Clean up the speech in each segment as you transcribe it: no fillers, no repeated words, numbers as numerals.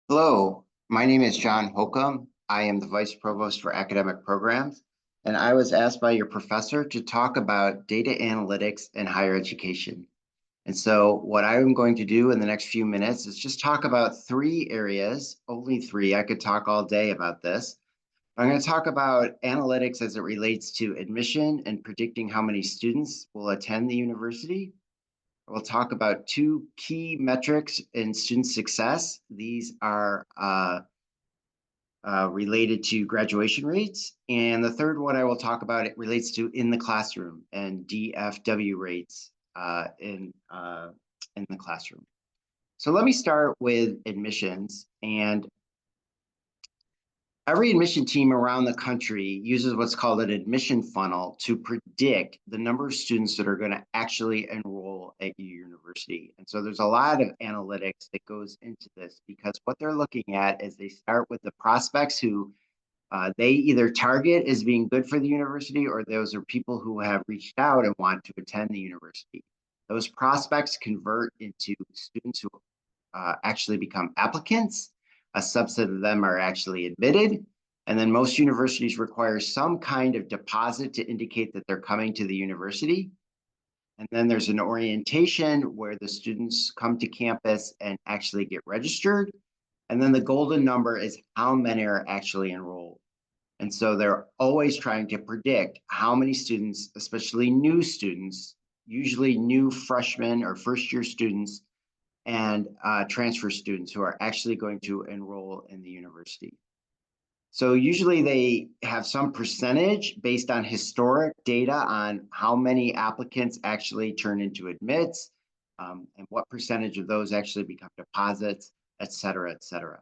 Hello, my name is John Holcomb. I am the Vice Provost for Academic Programs, and I was asked by your professor to talk about data analytics in higher education. And so what I'm going to do in the next few minutes is just talk about three areas, only three. I could talk all day about this. I'm going to talk about analytics as it relates to admission and predicting how many students will attend the university. We'll talk about two key metrics in student success. These are related to graduation rates. And the third one I will talk about, it relates to in the classroom and DFW rates in the classroom. So let me start with admissions. And every admission team around the country uses what's called an admission funnel to predict the number of students that are going to actually enroll at your university. And so there's a lot of analytics that goes into this, because what they're looking at is they start with the prospects who they either target as being good for the university, or those are people who have reached out and want to attend the university. Those prospects convert into students who actually become applicants. A subset of them are actually admitted. And then most universities require some kind of deposit to indicate that they're coming to the university. And then there's an orientation where the students come to campus and actually get registered. And then the golden number is how many are actually enrolled. And so they're always trying to predict how many students, especially new students, usually new freshmen or first year students, and transfer students who are actually going to enroll in the university. So usually they have some percentage based on historic data on how many applicants actually turn into admits, and what percentage of those actually become deposits, et cetera, et cetera.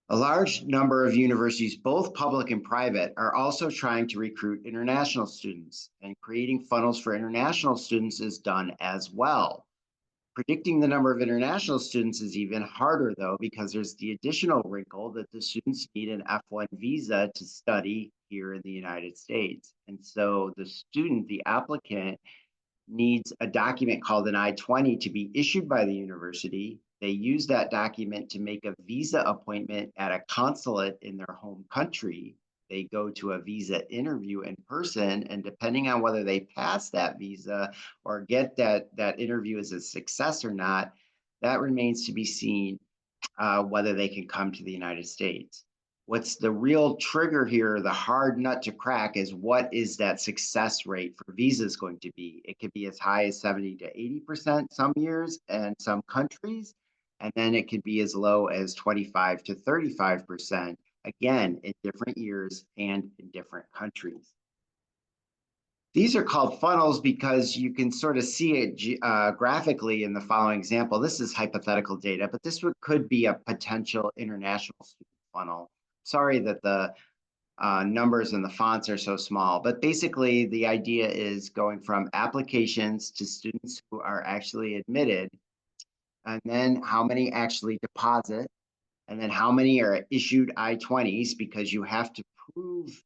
A large number of universities, both public and private, are also trying to recruit international students, and creating funnels for international students is done as well. Predicting the number of international students is even harder, though, because there's the additional wrinkle that the students need an F1 visa to study here in the United States. And so the student, the applicant, needs a document called an I-20 to be issued by the university. They use that document to make a visa appointment at a consulate in their home country. They go to a visa interview in person, and depending on whether they pass that visa or get that interview as a success or not, that remains to be seen whether they can come to the United States. What's the real trigger here, the hard nut to crack, is what is that success rate for visas going to be? It could be as high as 70 to 80% some years and some countries, and then it could be as low as 25 to 35%, again, in different years and in different countries. These are called funnels because you can sort of see it graphically in the following example. This is hypothetical data, but this could be a potential international student funnel. Sorry that the numbers and the fonts are so small, but basically the idea is going from applications to students who are actually admitted, and then how many actually deposit, and then how many are issued I-20s, because you have to prove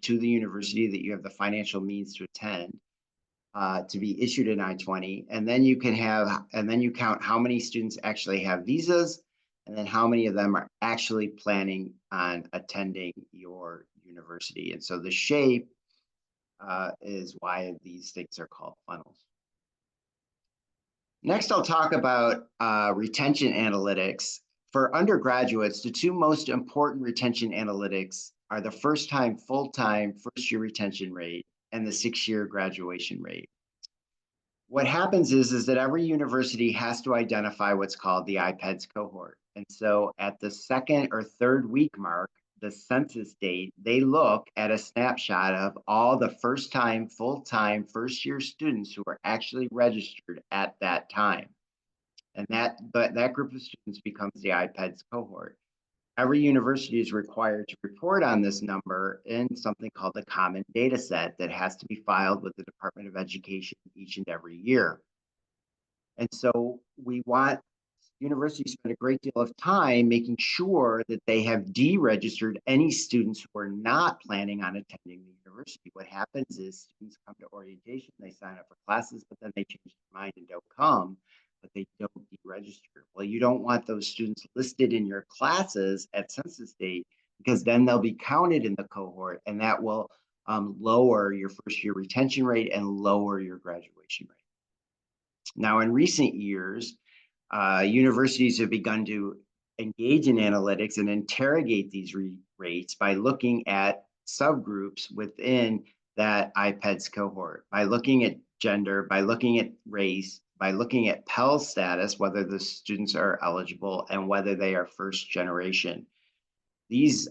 to the university that you have the financial means to attend, to be issued an I-20. And then you count how many students actually have visas, and then how many of them are actually planning on attending your university. And so the shape is why these things are called funnels. Next, I'll talk about retention analytics. For undergraduates, the two most important retention analytics are the first-time, full-time, first-year retention rate and the six-year graduation rate. What happens is that every university has to identify what's called the IPEDS cohort. And so at the second or third week mark, the census date, they look at a snapshot of all the first-time, full-time, first-year students who are actually registered at that time. And that group of students becomes the IPEDS cohort. Every university is required to report on this number in something called the common data set that has to be filed with the Department of Education each and every year. And so we want universities to spend a great deal of time making sure that they have deregistered any students who are not planning on attending the university. What happens is students come to orientation, they sign up for classes, but then they change their mind and don't come, but they don't register. Well, you don't want those students listed in your classes at census date because then they'll be counted in the cohort, and that will lower your first year retention rate and lower your graduation rate. Now, in recent years, universities have begun to engage in analytics and interrogate these rates by looking at subgroups within that IPEDS cohort, by looking at gender, by looking at race, by looking at Pell status, whether the students are eligible and whether they are first generation. These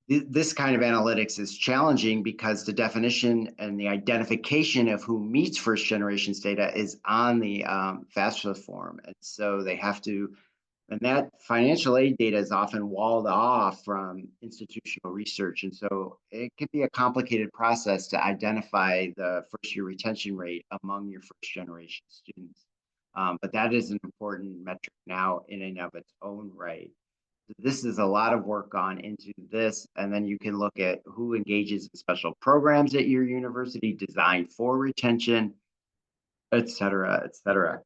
this kind of analytics is challenging because the definition and the identification of who meets first generations data is on the FAFSA form. And so they have to, and that financial aid data is often walled off from institutional research. And so it can be a complicated process to identify the first year retention rate among your first generation students. But that is an important metric now in and of its own right. This is a lot of work gone into this, and then you can look at who engages in special programs at your university designed for retention, et cetera, et cetera.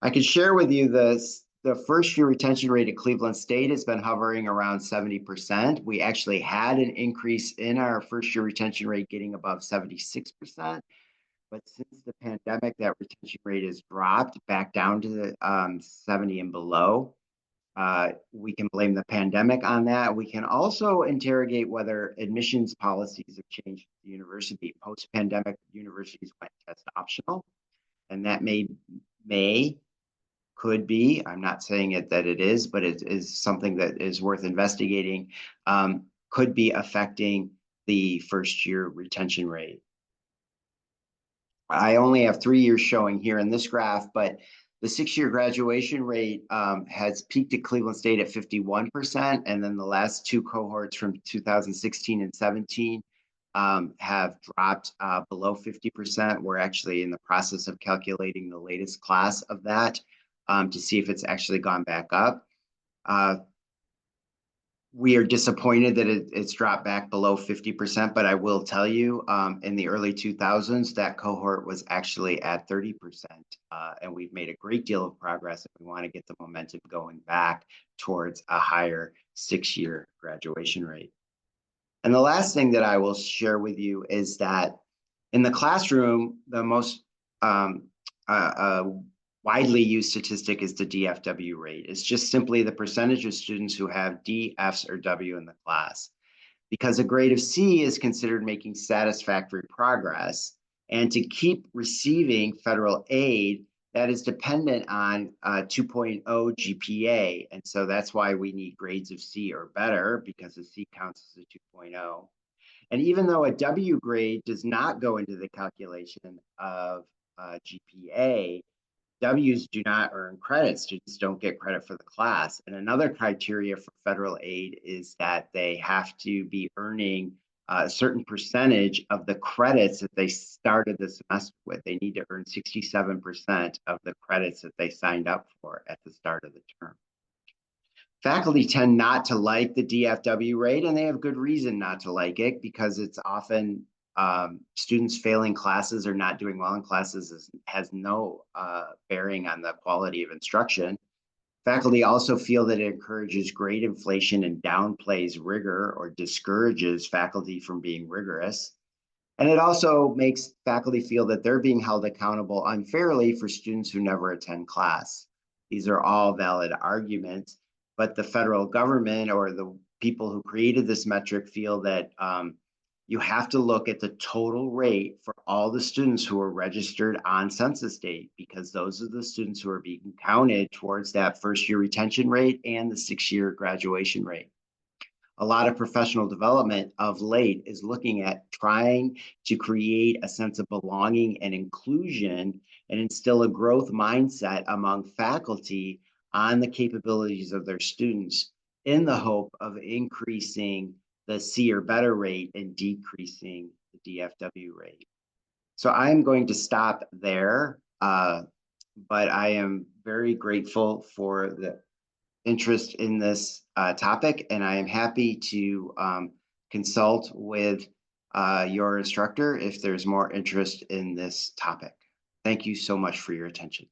I can share with you this. The first year retention rate at Cleveland State has been hovering around 70%. We actually had an increase in our first year retention rate getting above 76%. But since the pandemic, that retention rate has dropped back down to the 70 and below. We can blame the pandemic on that. We can also interrogate whether admissions policies have changed at the university. Post-pandemic, universities went test optional, and that could be, I'm not saying that it is, but it is something that is worth investigating, could be affecting the first year retention rate. I only have 3 years showing here in this graph, but the 6-year graduation rate has peaked at Cleveland State at 51%, and then the last 2 cohorts from 2016 and 17 have dropped below 50%. We're actually in the process of calculating the latest class of that to see if it's actually gone back up. We are disappointed that it's dropped back below 50%, but I will tell you, in the early 2000s, that cohort was actually at 30%, and we've made a great deal of progress, and we want to get the momentum going back towards a higher 6-year graduation rate. And the last thing that I will share with you is that in the classroom, the most widely used statistic is the DFW rate. It's just simply the percentage of students who have D, Fs, or W in the class. Because a grade of C is considered making satisfactory progress, and to keep receiving federal aid, that is dependent on 2.0 GPA. And so that's why we need grades of C or better, because a C counts as a 2.0. And even though a W grade does not go into the calculation of GPA, W's do not earn credit. Students don't get credit for the class. And another criteria for federal aid is that they have to be earning a certain percentage of the credits that they started the semester with. They need to earn 67% of the credits that they signed up for at the start of the term. Faculty tend not to like the DFW rate, and they have good reason not to like it because it's often students failing classes or not doing well in classes has no bearing on the quality of instruction. Faculty also feel that it encourages grade inflation and downplays rigor or discourages faculty from being rigorous. And it also makes faculty feel that they're being held accountable unfairly for students who never attend class. These are all valid arguments, but the federal government or the people who created this metric feel that you have to look at the total rate for all the students who are registered on census date, because those are the students who are being counted towards that first year retention rate and the 6-year graduation rate. A lot of professional development of late is looking at trying to create a sense of belonging and inclusion and instill a growth mindset among faculty on the capabilities of their students in the hope of increasing the C or better rate and decreasing the DFW rate. So I'm going to stop there, but I am very grateful for the interest in this topic, and I am happy to consult with your instructor if there's more interest in this topic. Thank you so much for your attention.